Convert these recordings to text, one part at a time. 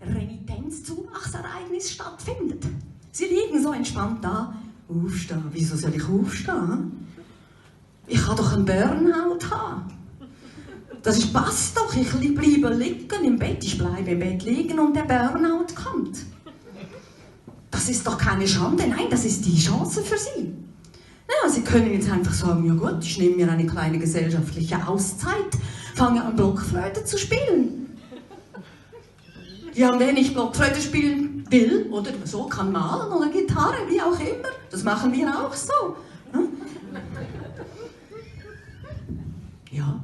Renitenzzumachsereignis stattfindet. Sie liegen so entspannt da. Aufstehen? Wieso soll ich aufstehen? Ich kann doch einen Burnout haben. Das passt doch, ich bleibe liegen im Bett, ich bleibe im Bett liegen und der Burnout kommt. Das ist doch keine Schande, nein, das ist die Chance für Sie. Ja, Sie können jetzt einfach sagen, ja gut, ich nehme mir eine kleine gesellschaftliche Auszeit, fange an Blockflöte zu spielen. Ja, wenn ich Blockflöte spielen will, oder so, kann malen oder Gitarre, wie auch immer, das machen wir auch so. Hm? Ja.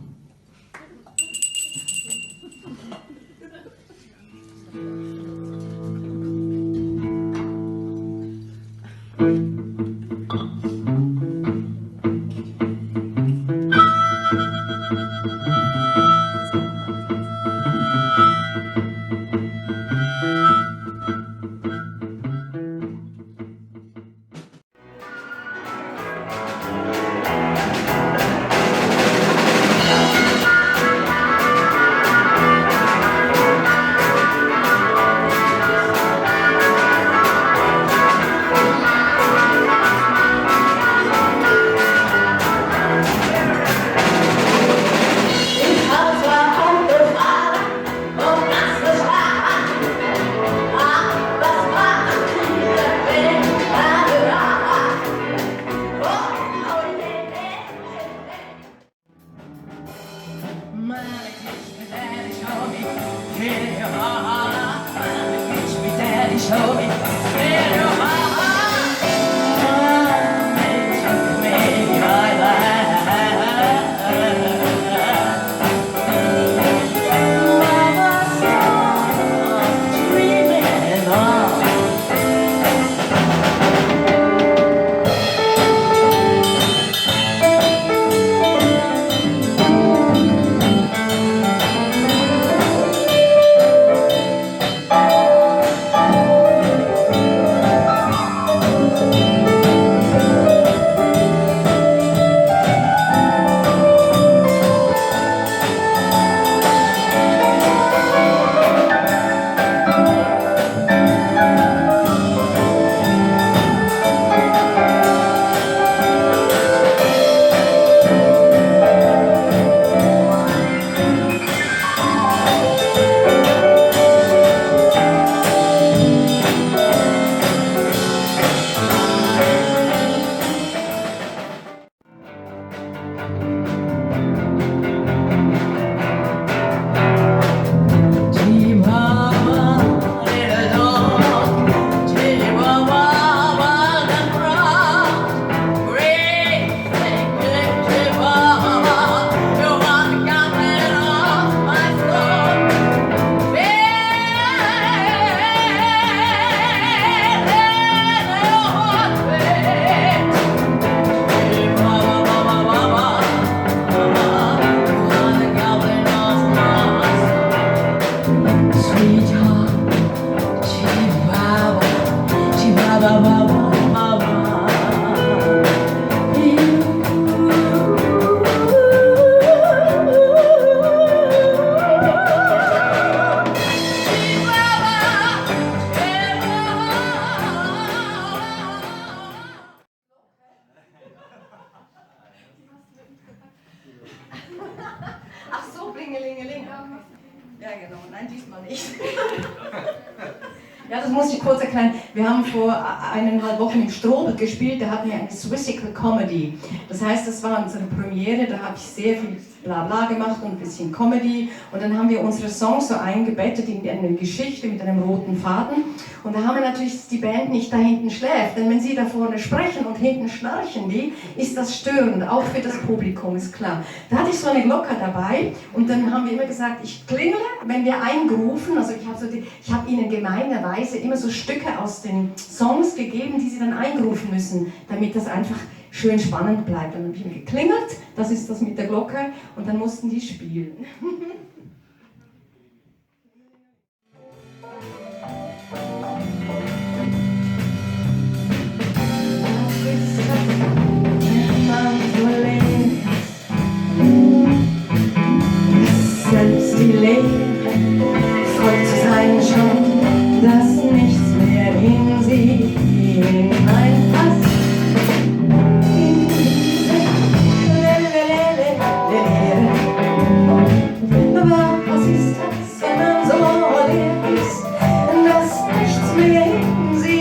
Nein, diesmal nicht. Ja, das muss ich kurz erklären. Wir haben vor 1,5 Wochen im Strobel gespielt, da hatten wir eine Swissically Comedy. Das heißt, das war unsere Premiere, da habe ich sehr viel Blabla gemacht und ein bisschen Comedy. Und dann haben wir unsere Songs so eingebettet in eine Geschichte mit einem roten Faden. Und da haben wir natürlich, dass die Band nicht da hinten schläft. Denn wenn sie da vorne sprechen und hinten schnarchen die, ist das störend, auch für das Publikum, ist klar. Da hatte ich so eine Glocke dabei und dann haben wir immer gesagt, ich klingele, wenn wir eingerufen, also ich habe ihnen gemeinerweise immer so Stücke aus den Songs gegeben, die sie dann eingerufen müssen, damit das einfach schön spannend bleibt. Dann habe ich immer geklingelt, das ist das mit der Glocke, und dann mussten die spielen. Selbst die Leere folgt zu sein schon, dass nichts mehr in sie hineinpasst. In diese Leere. Aber was ist das, wenn man so leer ist, dass nichts mehr in sie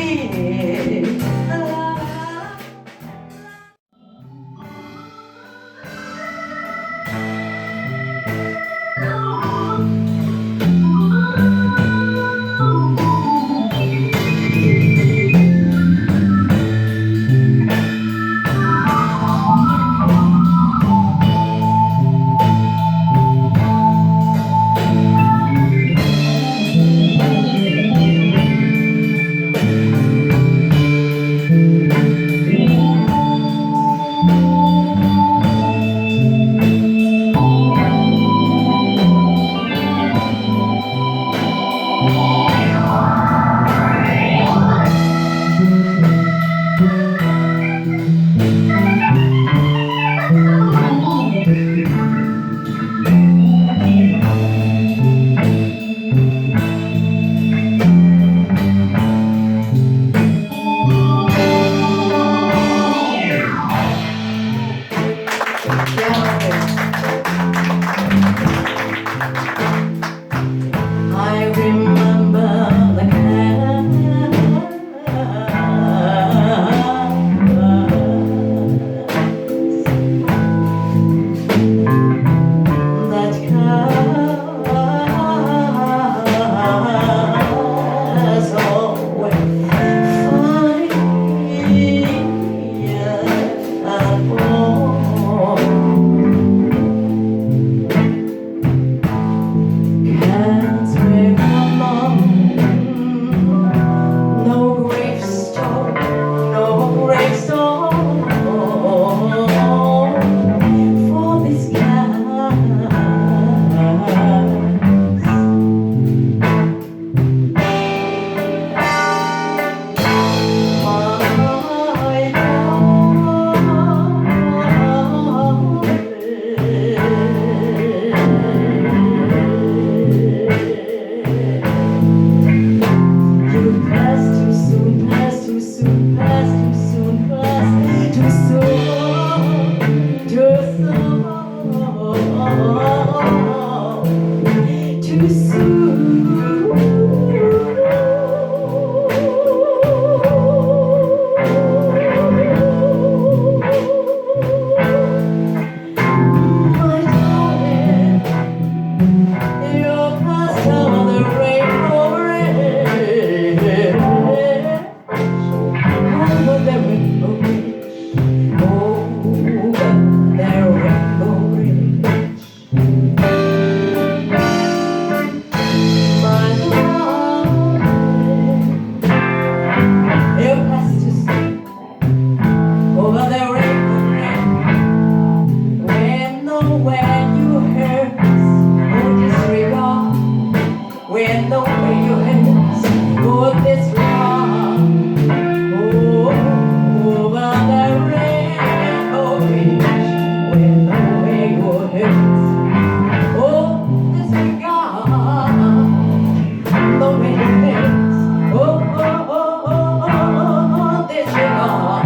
Oh, this regard.